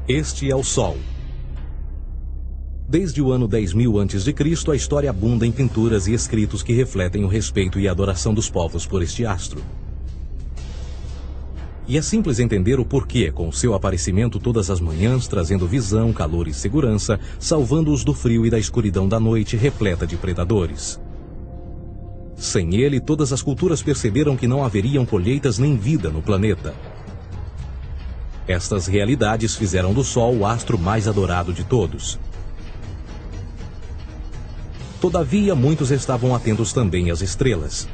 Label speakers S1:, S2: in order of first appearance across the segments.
S1: Este é o Sol. Desde o ano 10.000 a.C., a história abunda em pinturas e escritos que refletem o respeito e a adoração dos povos por este astro. E é simples entender o porquê, com seu aparecimento todas as manhãs, trazendo visão, calor e segurança, salvando-os do frio e da escuridão da noite repleta de predadores. Sem ele, todas as culturas perceberam que não haveriam colheitas nem vida no planeta. Estas realidades fizeram do Sol o astro mais adorado de todos. Todavia, muitos estavam atentos também às estrelas.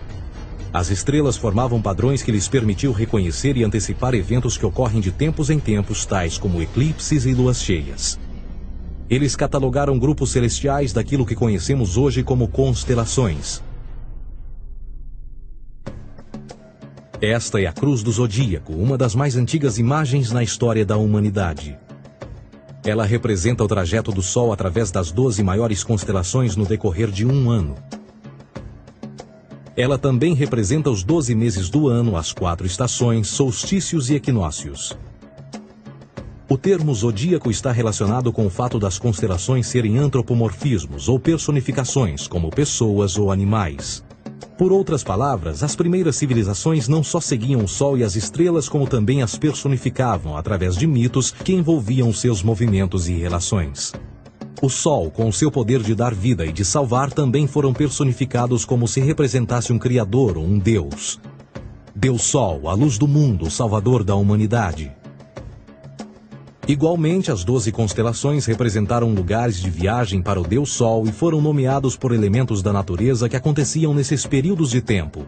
S1: As estrelas formavam padrões que lhes permitiam reconhecer e antecipar eventos que ocorrem de tempos em tempos, tais como eclipses e luas cheias. Eles catalogaram grupos celestiais daquilo que conhecemos hoje como constelações. Esta é a Cruz do Zodíaco, uma das mais antigas imagens na história da humanidade. Ela representa o trajeto do Sol através das 12 maiores constelações no decorrer de um ano. Ela também representa os 12 meses do ano, as 4 estações, solstícios e equinócios. O termo zodíaco está relacionado com o fato das constelações serem antropomorfismos ou personificações, como pessoas ou animais. Por outras palavras, as primeiras civilizações não só seguiam o Sol e as estrelas, como também as personificavam através de mitos que envolviam seus movimentos e relações. O Sol, com seu poder de dar vida e de salvar, também foram personificados como se representasse um criador ou um deus. Deus Sol, a luz do mundo, o salvador da humanidade. Igualmente, as 12 constelações representaram lugares de viagem para o Deus Sol e foram nomeados por elementos da natureza que aconteciam nesses períodos de tempo.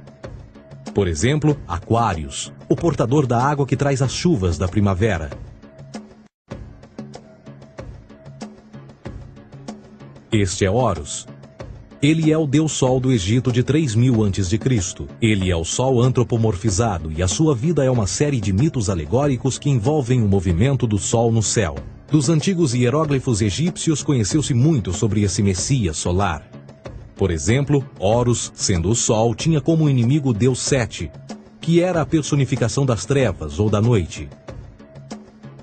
S1: Por exemplo, Aquários, o portador da água que traz as chuvas da primavera. Este é Horus. Ele é o Deus Sol do Egito de 3.000 a.C. Ele é o Sol antropomorfizado e a sua vida é uma série de mitos alegóricos que envolvem o movimento do Sol no céu. Dos antigos hieróglifos egípcios conheceu-se muito sobre esse Messias solar. Por exemplo, Horus, sendo o Sol, tinha como inimigo o Deus Sete, que era a personificação das trevas ou da noite.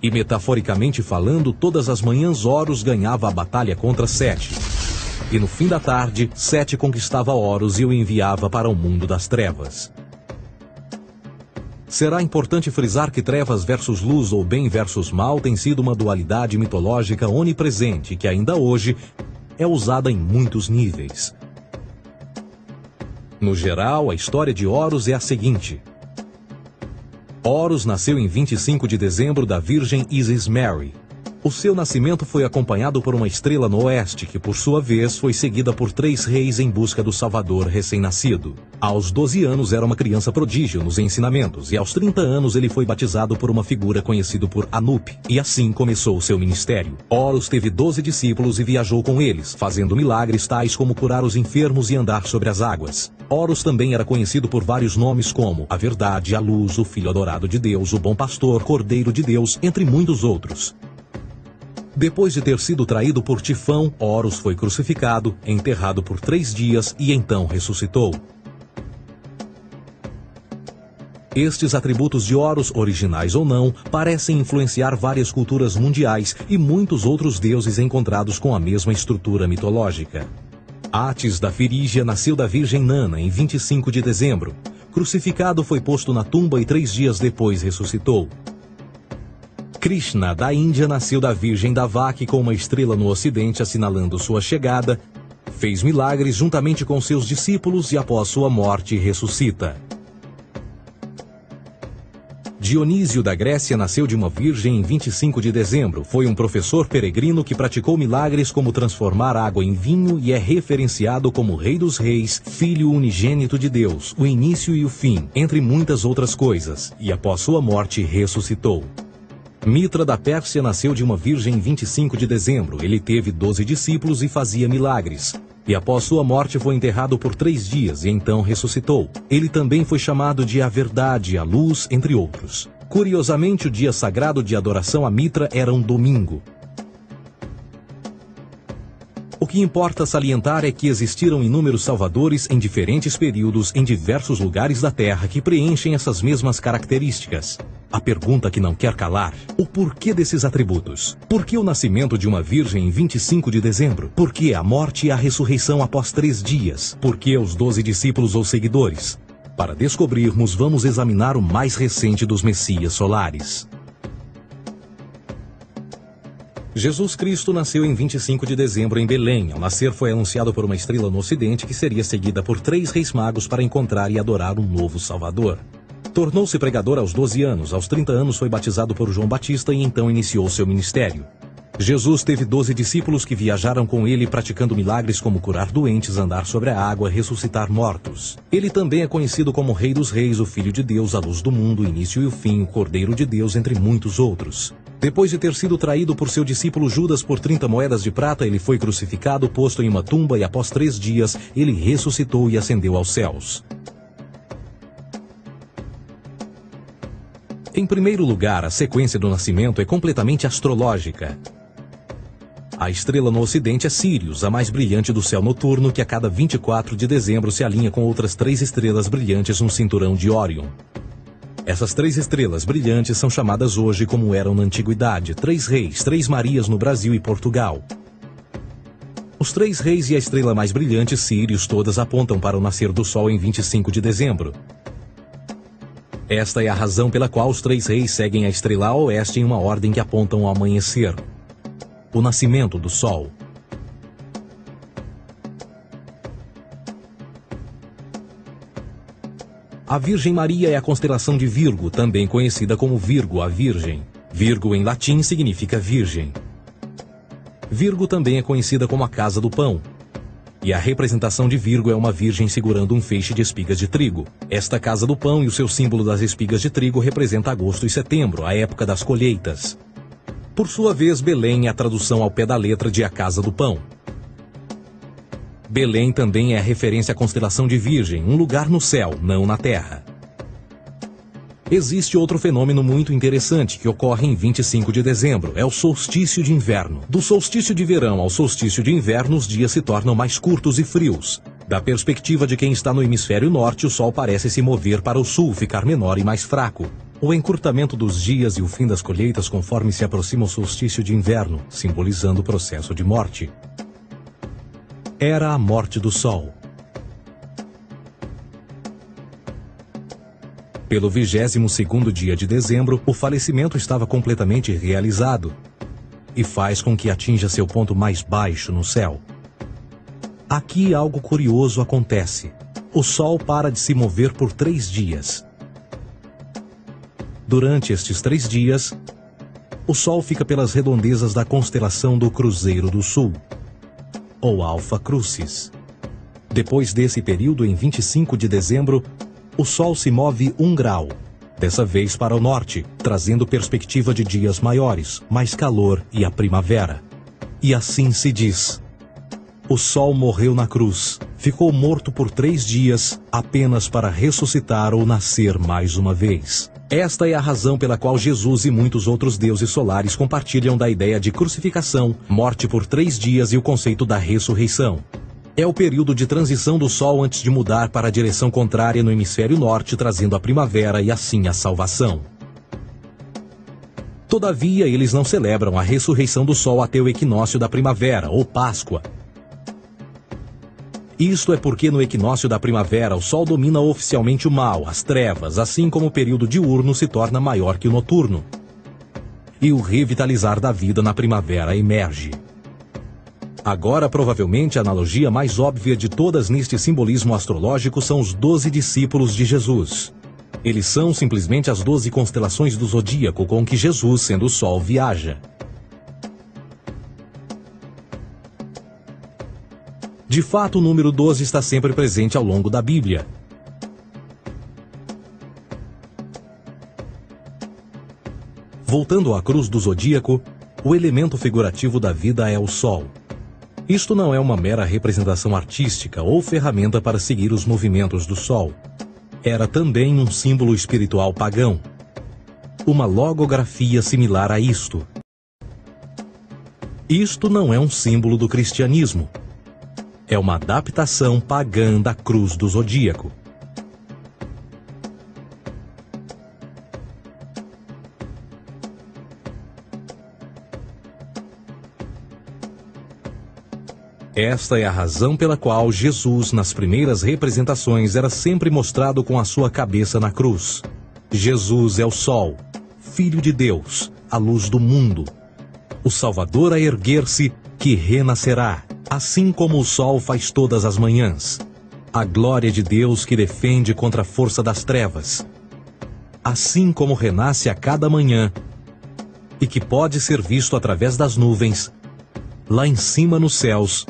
S1: E metaforicamente falando, todas as manhãs Horus ganhava a batalha contra Sete. E no fim da tarde, Sete conquistava Horus e o enviava para o mundo das trevas. Será importante frisar que trevas versus luz ou bem versus mal tem sido uma dualidade mitológica onipresente que ainda hoje é usada em muitos níveis. No geral, a história de Horus é a seguinte. Horus nasceu em 25 de dezembro da Virgem Isis Mary. O seu nascimento foi acompanhado por uma estrela no oeste, que por sua vez foi seguida por 3 reis em busca do Salvador recém-nascido. Aos 12 anos era uma criança prodígio nos ensinamentos, e aos 30 anos ele foi batizado por uma figura conhecida por Anup, e assim começou o seu ministério. Horus teve 12 discípulos e viajou com eles, fazendo milagres tais como curar os enfermos e andar sobre as águas. Horus também era conhecido por vários nomes como a Verdade, a Luz, o Filho Adorado de Deus, o Bom Pastor, Cordeiro de Deus, entre muitos outros. Depois de ter sido traído por Tifão, Horus foi crucificado, enterrado por 3 dias e então ressuscitou. Estes atributos de Horus, originais ou não, parecem influenciar várias culturas mundiais e muitos outros deuses encontrados com a mesma estrutura mitológica. Atis da Firígia nasceu da Virgem Nana em 25 de dezembro. Crucificado, foi posto na tumba e 3 dias depois ressuscitou. Krishna, da Índia, nasceu da Virgem Davaki com uma estrela no ocidente assinalando sua chegada, fez milagres juntamente com seus discípulos e após sua morte ressuscita. Dionísio da Grécia nasceu de uma virgem em 25 de dezembro. Foi um professor peregrino que praticou milagres como transformar água em vinho e é referenciado como Rei dos Reis, Filho unigênito de Deus, o início e o fim, entre muitas outras coisas, e após sua morte ressuscitou. Mitra da Pérsia nasceu de uma virgem em 25 de dezembro. Ele teve 12 discípulos e fazia milagres. E após sua morte foi enterrado por 3 dias e então ressuscitou. Ele também foi chamado de a Verdade, a Luz, entre outros. Curiosamente, o dia sagrado de adoração a Mitra era um domingo. O que importa salientar é que existiram inúmeros salvadores em diferentes períodos em diversos lugares da Terra que preenchem essas mesmas características. A pergunta que não quer calar: o porquê desses atributos? Por que o nascimento de uma virgem em 25 de dezembro? Por que a morte e a ressurreição após 3 dias? Por que os 12 discípulos ou seguidores? Para descobrirmos, vamos examinar o mais recente dos Messias solares. Jesus Cristo nasceu em 25 de dezembro em Belém. Ao nascer foi anunciado por uma estrela no ocidente que seria seguida por 3 reis magos para encontrar e adorar um novo Salvador. Tornou-se pregador aos 12 anos. Aos 30 anos foi batizado por João Batista e então iniciou seu ministério. Jesus teve 12 discípulos que viajaram com ele praticando milagres como curar doentes, andar sobre a água, ressuscitar mortos. Ele também é conhecido como Rei dos Reis, o Filho de Deus, a luz do mundo, o início e o fim, o Cordeiro de Deus, entre muitos outros. Depois de ter sido traído por seu discípulo Judas por 30 moedas de prata, ele foi crucificado, posto em uma tumba e após 3 dias ele ressuscitou e ascendeu aos céus. Em primeiro lugar, a sequência do nascimento é completamente astrológica. A estrela no ocidente é Sírius, a mais brilhante do céu noturno, que a cada 24 de dezembro se alinha com outras 3 estrelas brilhantes no cinturão de Órion. Essas 3 estrelas brilhantes são chamadas hoje, como eram na antiguidade, 3 reis, 3 Marias no Brasil e Portugal. Os 3 reis e a estrela mais brilhante, Sírius, todas apontam para o nascer do Sol em 25 de dezembro. Esta é a razão pela qual os 3 reis seguem a estrela a oeste em uma ordem que apontam ao amanhecer. O nascimento do Sol. A Virgem Maria é a constelação de Virgo, também conhecida como Virgo, a Virgem. Virgo em latim significa virgem. Virgo também é conhecida como a casa do pão. E a representação de Virgo é uma virgem segurando um feixe de espigas de trigo. Esta casa do pão e o seu símbolo das espigas de trigo representa agosto e setembro, a época das colheitas. Por sua vez, Belém é a tradução ao pé da letra de a casa do pão. Belém também é a referência à constelação de Virgem, um lugar no céu, não na terra. Existe outro fenômeno muito interessante que ocorre em 25 de dezembro, é o solstício de inverno. Do solstício de verão ao solstício de inverno, os dias se tornam mais curtos e frios. Da perspectiva de quem está no hemisfério norte, o Sol parece se mover para o sul, ficar menor e mais fraco. O encurtamento dos dias e o fim das colheitas conforme se aproxima o solstício de inverno, simbolizando o processo de morte. Era a morte do Sol. Pelo 22º dia de dezembro, o falecimento estava completamente realizado e faz com que atinja seu ponto mais baixo no céu. Aqui algo curioso acontece. O Sol para de se mover por 3 dias. Durante estes 3 dias, o Sol fica pelas redondezas da constelação do Cruzeiro do Sul, ou Alfa Crucis. Depois desse período, em 25 de dezembro, o Sol se move 1 grau, dessa vez para o norte, trazendo perspectiva de dias maiores, mais calor e a primavera. E assim se diz: o Sol morreu na cruz, ficou morto por 3 dias, apenas para ressuscitar ou nascer mais uma vez. Esta é a razão pela qual Jesus e muitos outros deuses solares compartilham da ideia de crucificação, morte por 3 dias e o conceito da ressurreição. É o período de transição do Sol antes de mudar para a direção contrária no hemisfério norte, trazendo a primavera e assim a salvação. Todavia, eles não celebram a ressurreição do Sol até o equinócio da primavera, ou Páscoa. Isto é porque no equinócio da primavera o Sol domina oficialmente o mal, as trevas, assim como o período diurno se torna maior que o noturno. E o revitalizar da vida na primavera emerge. Agora, provavelmente, a analogia mais óbvia de todas neste simbolismo astrológico são os 12 discípulos de Jesus. Eles são simplesmente as 12 constelações do zodíaco com que Jesus, sendo o Sol, viaja. De fato, o número 12 está sempre presente ao longo da Bíblia. Voltando à cruz do zodíaco, o elemento figurativo da vida é o Sol. Isto não é uma mera representação artística ou ferramenta para seguir os movimentos do Sol. Era também um símbolo espiritual pagão. Uma logografia similar a isto. Isto não é um símbolo do cristianismo. É uma adaptação pagã da cruz do zodíaco. Esta é a razão pela qual Jesus, nas primeiras representações, era sempre mostrado com a sua cabeça na cruz. Jesus é o Sol, Filho de Deus, a luz do mundo. O Salvador a erguer-se, que renascerá, assim como o sol faz todas as manhãs. A glória de Deus que defende contra a força das trevas. Assim como renasce a cada manhã, e que pode ser visto através das nuvens, lá em cima nos céus,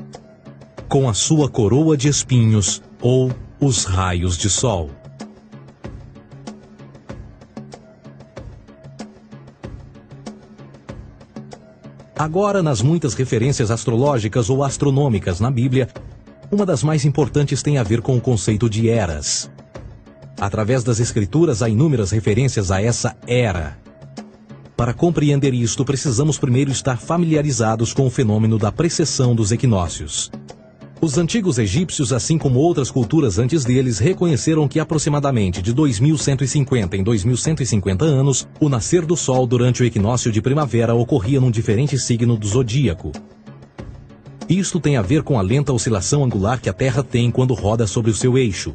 S1: com a sua coroa de espinhos ou os raios de sol. Agora, nas muitas referências astrológicas ou astronômicas na Bíblia, uma das mais importantes tem a ver com o conceito de eras. Através das Escrituras há inúmeras referências a essa era. Para compreender isto, precisamos primeiro estar familiarizados com o fenômeno da precessão dos equinócios. Os antigos egípcios, assim como outras culturas antes deles, reconheceram que aproximadamente de 2150 em 2150 anos, o nascer do Sol durante o equinócio de primavera ocorria num diferente signo do zodíaco. Isto tem a ver com a lenta oscilação angular que a Terra tem quando roda sobre o seu eixo.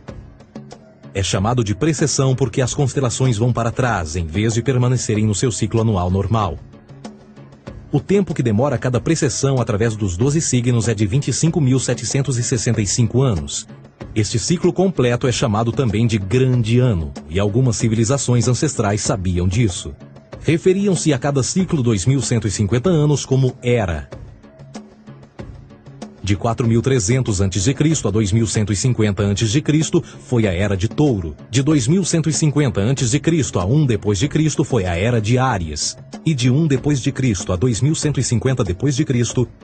S1: É chamado de precessão porque as constelações vão para trás, em vez de permanecerem no seu ciclo anual normal. O tempo que demora cada precessão através dos 12 signos é de 25.765 anos. Este ciclo completo é chamado também de Grande Ano, e algumas civilizações ancestrais sabiam disso. Referiam-se a cada ciclo 2150 anos como Era. De 4.300 a.C. a 2150 a.C. foi a Era de Touro. De 2150 a.C. a 1 d.C. foi a Era de Áries. E de 1 d.C. a 2150 d.C.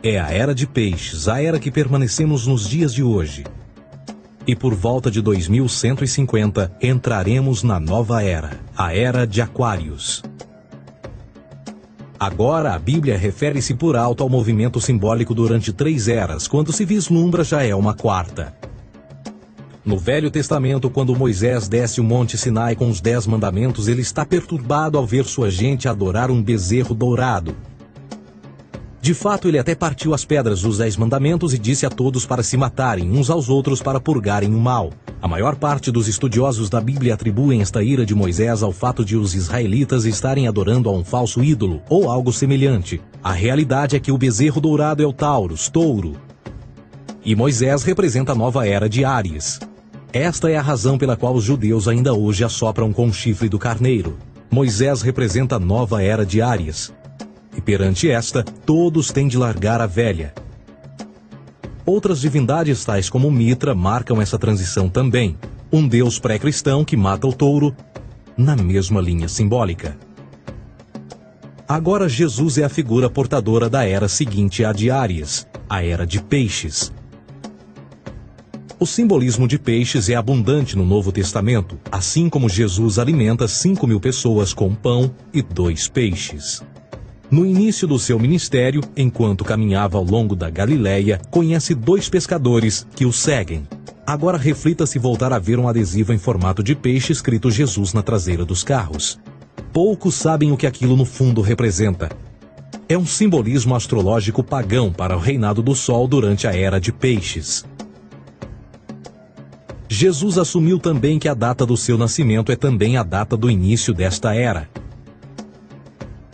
S1: é a Era de Peixes, a era que permanecemos nos dias de hoje. E por volta de 2150 entraremos na nova era, a Era de Aquários. Agora, a Bíblia refere-se por alto ao movimento simbólico durante 3 eras, quando se vislumbra já é uma quarta. No Velho Testamento, quando Moisés desce o Monte Sinai com os 10 mandamentos, ele está perturbado ao ver sua gente adorar um bezerro dourado. De fato, ele até partiu as pedras dos 10 mandamentos e disse a todos para se matarem uns aos outros para purgarem o mal. A maior parte dos estudiosos da Bíblia atribuem esta ira de Moisés ao fato de os israelitas estarem adorando a um falso ídolo, ou algo semelhante. A realidade é que o bezerro dourado é o Taurus, touro. E Moisés representa a nova era de Áries. Esta é a razão pela qual os judeus ainda hoje assopram com o chifre do carneiro. Moisés representa a nova era de Áries. E perante esta, todos têm de largar a velha. Outras divindades, tais como Mitra, marcam essa transição também. Um deus pré-cristão que mata o touro, na mesma linha simbólica. Agora Jesus é a figura portadora da era seguinte à de Áries, a era de Peixes. O simbolismo de peixes é abundante no Novo Testamento, assim como Jesus alimenta 5.000 pessoas com pão e 2 peixes. No início do seu ministério, enquanto caminhava ao longo da Galileia, conhece 2 pescadores que o seguem. Agora reflita se voltar a ver um adesivo em formato de peixe escrito Jesus na traseira dos carros. Poucos sabem o que aquilo no fundo representa. É um simbolismo astrológico pagão para o reinado do Sol durante a Era de Peixes. Jesus assumiu também que a data do seu nascimento é também a data do início desta era.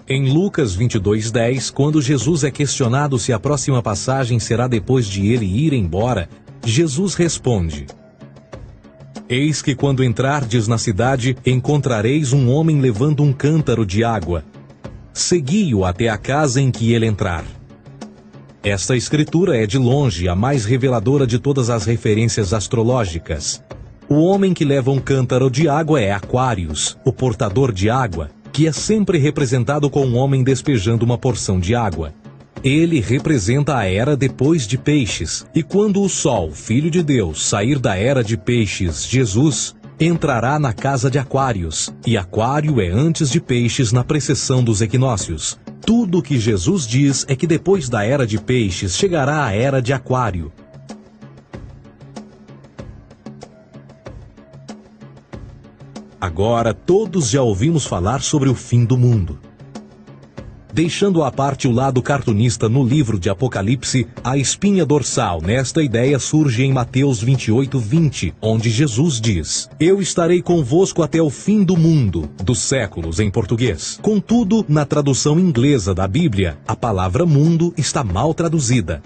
S1: Em Lucas 22:10, quando Jesus é questionado se a próxima passagem será depois de ele ir embora, Jesus responde: Eis que quando entrardes na cidade, encontrareis um homem levando um cântaro de água. Segui-o até a casa em que ele entrar. Esta escritura é de longe a mais reveladora de todas as referências astrológicas. O homem que leva um cântaro de água é Aquários, o portador de água, que é sempre representado com um homem despejando uma porção de água. Ele representa a era depois de Peixes, e quando o Sol, Filho de Deus, sair da era de Peixes, Jesus, entrará na casa de Aquários, e Aquário é antes de Peixes na precessão dos equinócios. Tudo o que Jesus diz é que depois da era de Peixes chegará a era de Aquário. Agora todos já ouvimos falar sobre o fim do mundo. Deixando à parte o lado cartunista no livro de Apocalipse, a espinha dorsal nesta ideia surge em Mateus 28:20, onde Jesus diz: Eu estarei convosco até o fim do mundo, dos séculos em português. Contudo, na tradução inglesa da Bíblia, a palavra mundo está mal traduzida.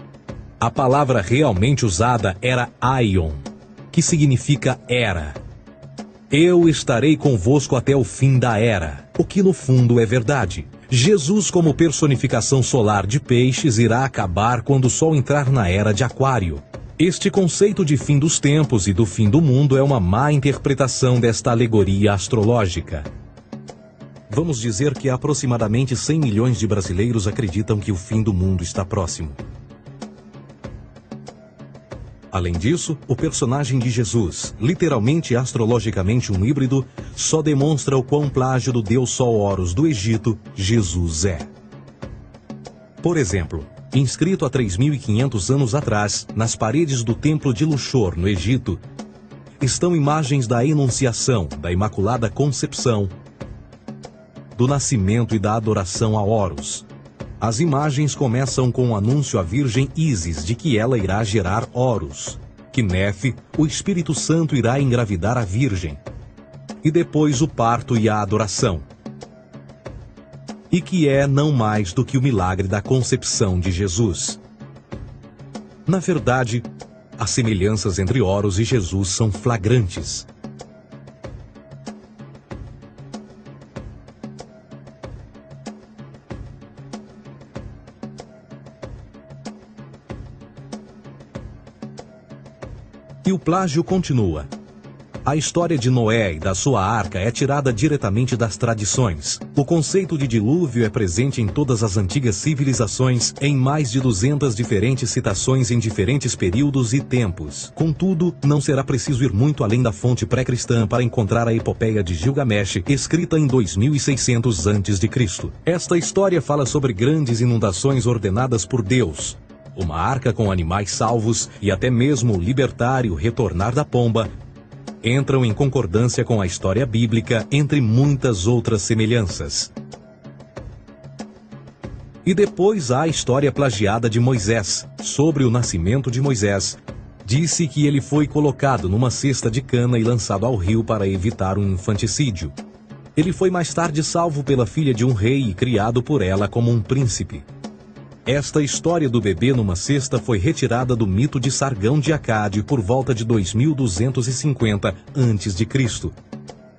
S1: A palavra realmente usada era aion, que significa era. Eu estarei convosco até o fim da era, o que no fundo é verdade. Jesus, como personificação solar de peixes, irá acabar quando o Sol entrar na era de Aquário. Este conceito de fim dos tempos e do fim do mundo é uma má interpretação desta alegoria astrológica. Vamos dizer que aproximadamente 100 milhões de brasileiros acreditam que o fim do mundo está próximo. Além disso, o personagem de Jesus, literalmente e astrologicamente um híbrido, só demonstra o quão plágio do deus Sol Horus do Egito, Jesus é. Por exemplo, inscrito há 3.500 anos atrás, nas paredes do templo de Luxor, no Egito, estão imagens da Enunciação, da Imaculada Concepção, do nascimento e da adoração a Horus. As imagens começam com o anúncio à Virgem Ísis de que ela irá gerar Horus, que Nefe, o Espírito Santo, irá engravidar a Virgem, e depois o parto e a adoração, e que é não mais do que o milagre da concepção de Jesus. Na verdade, as semelhanças entre Horus e Jesus são flagrantes. E o plágio continua. A história de Noé e da sua arca é tirada diretamente das tradições. O conceito de dilúvio é presente em todas as antigas civilizações, em mais de 200 diferentes citações em diferentes períodos e tempos. Contudo, não será preciso ir muito além da fonte pré-cristã para encontrar a epopeia de Gilgamesh, escrita em 2600 a.C. Esta história fala sobre grandes inundações ordenadas por Deus, uma arca com animais salvos e até mesmo o libertar e o retornar da pomba entram em concordância com a história bíblica, entre muitas outras semelhanças. E depois há a história plagiada de Moisés. Sobre o nascimento de Moisés, disse que ele foi colocado numa cesta de cana e lançado ao rio para evitar um infanticídio. Ele foi mais tarde salvo pela filha de um rei e criado por ela como um príncipe. Esta história do bebê numa cesta foi retirada do mito de Sargão de Acade por volta de 2250 a.C.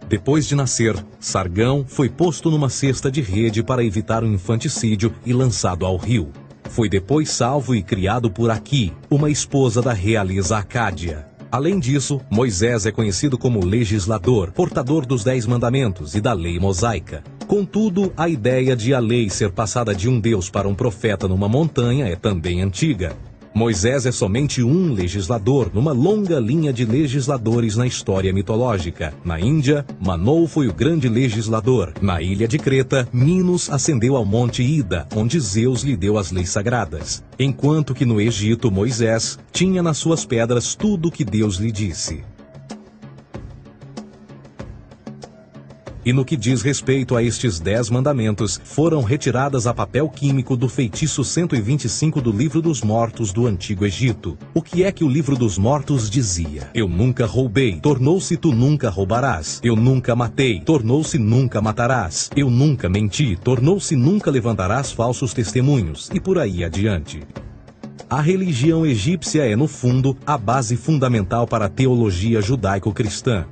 S1: Depois de nascer, Sargão foi posto numa cesta de rede para evitar um infanticídio e lançado ao rio. Foi depois salvo e criado por Aqui, uma esposa da realeza Acádia. Além disso, Moisés é conhecido como legislador, portador dos 10 mandamentos e da lei mosaica. Contudo, a ideia de a lei ser passada de um deus para um profeta numa montanha é também antiga. Moisés é somente um legislador numa longa linha de legisladores na história mitológica. Na Índia, Manou foi o grande legislador. Na ilha de Creta, Minos ascendeu ao monte Ida, onde Zeus lhe deu as leis sagradas. Enquanto que no Egito, Moisés tinha nas suas pedras tudo o que Deus lhe disse. E no que diz respeito a estes 10 mandamentos, foram retiradas a papel químico do feitiço 125 do Livro dos Mortos do Antigo Egito. O que é que o Livro dos Mortos dizia? Eu nunca roubei, tornou-se tu nunca roubarás. Eu nunca matei, tornou-se nunca matarás. Eu nunca menti, tornou-se nunca levantarás falsos testemunhos, e por aí adiante. A religião egípcia é, no fundo, a base fundamental para a teologia judaico-cristã.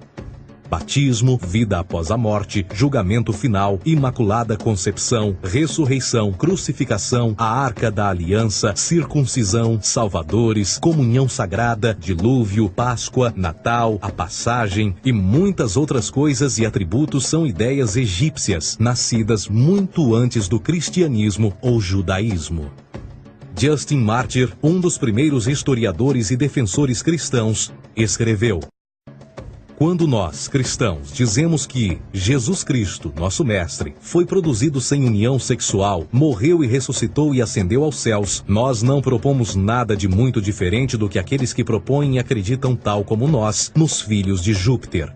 S1: Batismo, vida após a morte, julgamento final, imaculada concepção, ressurreição, crucificação, a arca da aliança, circuncisão, salvadores, comunhão sagrada, dilúvio, Páscoa, Natal, a passagem e muitas outras coisas e atributos são ideias egípcias, nascidas muito antes do cristianismo ou judaísmo. Justin Martyr, um dos primeiros historiadores e defensores cristãos, escreveu: quando nós, cristãos, dizemos que Jesus Cristo, nosso Mestre, foi produzido sem união sexual, morreu e ressuscitou e ascendeu aos céus, nós não propomos nada de muito diferente do que aqueles que propõem e acreditam tal como nós, nos filhos de Júpiter.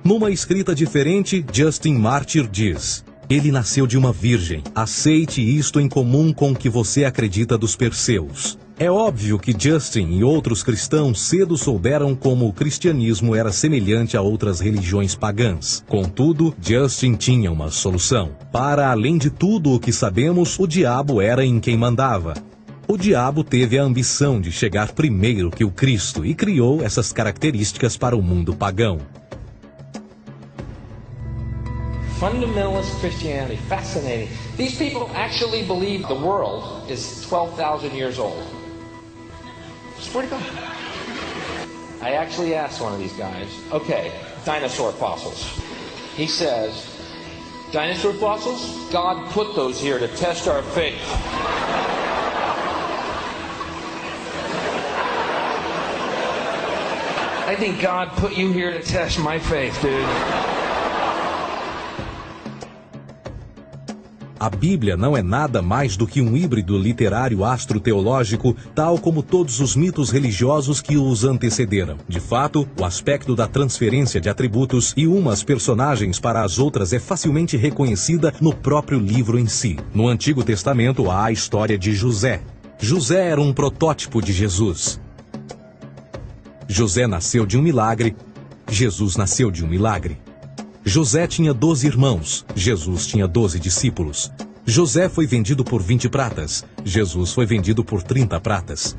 S1: Numa escrita diferente, Justin Martyr diz: ele nasceu de uma virgem. Aceite isto em comum com o que você acredita dos Perseus. É óbvio que Justin e outros cristãos cedo souberam como o cristianismo era semelhante a outras religiões pagãs. Contudo, Justin tinha uma solução. Para além de tudo o que sabemos, o diabo era em quem mandava. O diabo teve a ambição de chegar primeiro que o Cristo e criou essas características para o mundo pagão.
S2: Fundamentalist Christianity, fascinating. These people actually believe the world is 12,000 years old. Swear to God. I actually asked one of these guys, okay, dinosaur fossils. He says, dinosaur fossils? God put those here to test our faith. I think God put you here to test my faith, dude.
S1: A Bíblia não é nada mais do que um híbrido literário astroteológico, tal como todos os mitos religiosos que os antecederam. De fato, o aspecto da transferência de atributos e umas personagens para as outras é facilmente reconhecida no próprio livro em si. No Antigo Testamento há a história de José. José era um protótipo de Jesus. José nasceu de um milagre, Jesus nasceu de um milagre. José tinha 12 irmãos, Jesus tinha 12 discípulos. José foi vendido por 20 pratas, Jesus foi vendido por 30 pratas.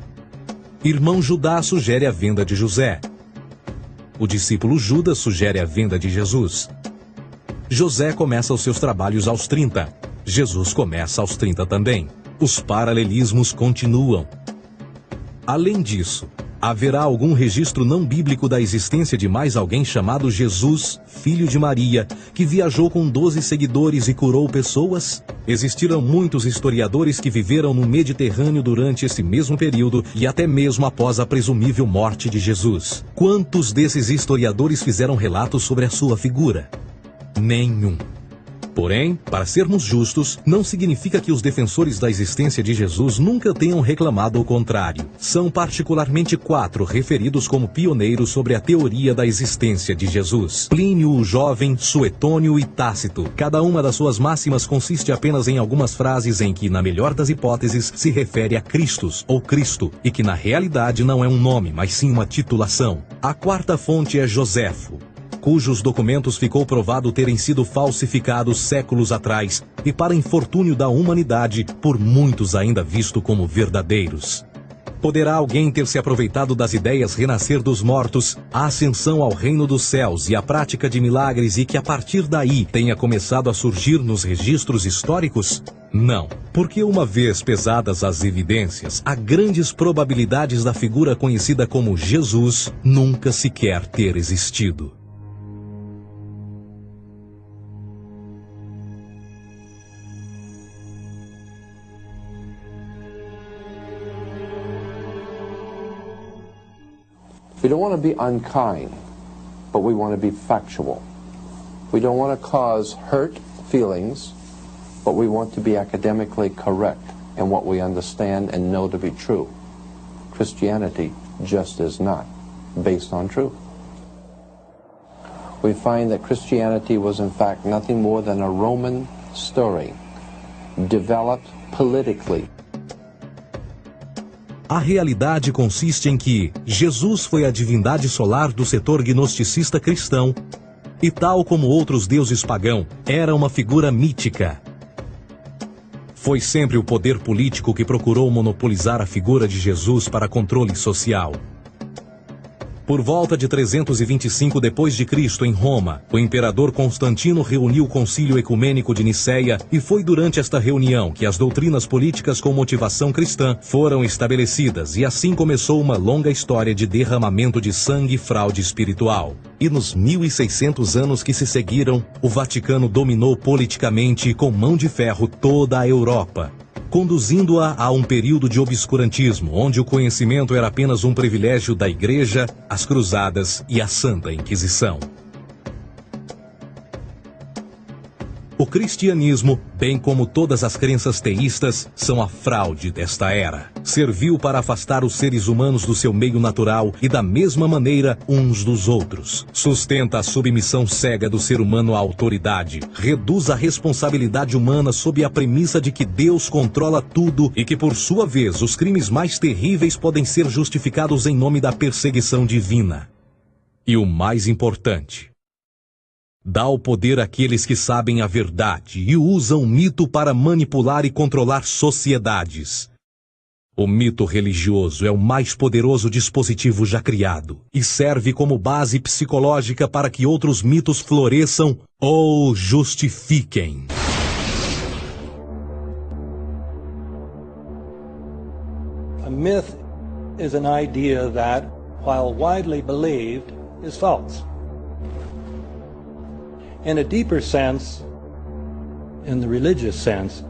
S1: Irmão Judá sugere a venda de José. O discípulo Judas sugere a venda de Jesus. José começa os seus trabalhos aos 30, Jesus começa aos 30 também. Os paralelismos continuam. Além disso, haverá algum registro não bíblico da existência de mais alguém chamado Jesus, filho de Maria, que viajou com 12 seguidores e curou pessoas? Existiram muitos historiadores que viveram no Mediterrâneo durante esse mesmo período e até mesmo após a presumível morte de Jesus. Quantos desses historiadores fizeram relatos sobre a sua figura? Nenhum. Porém, para sermos justos, não significa que os defensores da existência de Jesus nunca tenham reclamado o contrário. São particularmente 4 referidos como pioneiros sobre a teoria da existência de Jesus: Plínio o Jovem, Suetônio e Tácito. Cada uma das suas máximas consiste apenas em algumas frases em que, na melhor das hipóteses, se refere a Christus ou Cristo, e que na realidade não é um nome, mas sim uma titulação. A 4ª fonte é Joséfo, cujos documentos ficou provado terem sido falsificados séculos atrás e, para infortúnio da humanidade, por muitos ainda visto como verdadeiros. Poderá alguém ter se aproveitado das ideias renascer dos mortos, a ascensão ao reino dos céus e a prática de milagres e que a partir daí tenha começado a surgir nos registros históricos? Não, porque uma vez pesadas as evidências, há grandes probabilidades da figura conhecida como Jesus nunca sequer ter existido.
S3: We don't want to be unkind, but we want to be factual. We don't want to cause hurt feelings, but we want to be academically correct in what we understand and know to be true. Christianity just is not based on truth. We find that Christianity was in fact nothing more than a Roman story, developed politically.
S1: A realidade consiste em que Jesus foi a divindade solar do setor gnosticista cristão e, tal como outros deuses pagãos, era uma figura mítica. Foi sempre o poder político que procurou monopolizar a figura de Jesus para controle social. Por volta de 325 d.C., em Roma, o imperador Constantino reuniu o Concílio Ecumênico de Niceia e foi durante esta reunião que as doutrinas políticas com motivação cristã foram estabelecidas e assim começou uma longa história de derramamento de sangue e fraude espiritual. E nos 1600 anos que se seguiram, o Vaticano dominou politicamente e com mão de ferro toda a Europa, conduzindo-a a um período de obscurantismo, onde o conhecimento era apenas um privilégio da Igreja, as Cruzadas e a Santa Inquisição. O cristianismo, bem como todas as crenças teístas, são a fraude desta era. Serviu para afastar os seres humanos do seu meio natural e da mesma maneira uns dos outros. Sustenta a submissão cega do ser humano à autoridade. Reduz a responsabilidade humana sob a premissa de que Deus controla tudo e que, por sua vez, os crimes mais terríveis podem ser justificados em nome da perseguição divina. E o mais importante, dá o poder àqueles que sabem a verdade e usam o mito para manipular e controlar sociedades. O mito religioso é o mais poderoso dispositivo já criado e serve como base psicológica para que outros mitos floresçam ou justifiquem.
S4: A myth is an idea that, while widely believed, is false. In a deeper sense, in the religious sense,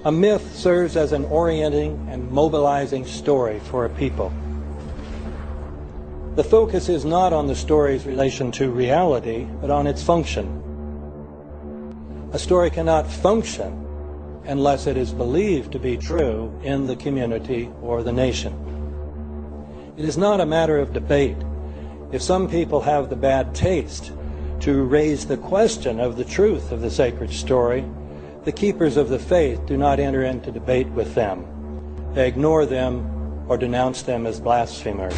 S4: a myth serves as an orienting and mobilizing story for a people. The focus is not on the story's relation to reality, but on its function. A story cannot function unless it is believed to be true in the community or the nation. It is not a matter of debate. If some people have the bad taste to raise the question of the truth of the sacred story, the keepers of the faith do not enter into debate with them. They ignore them or denounce them as blasphemers.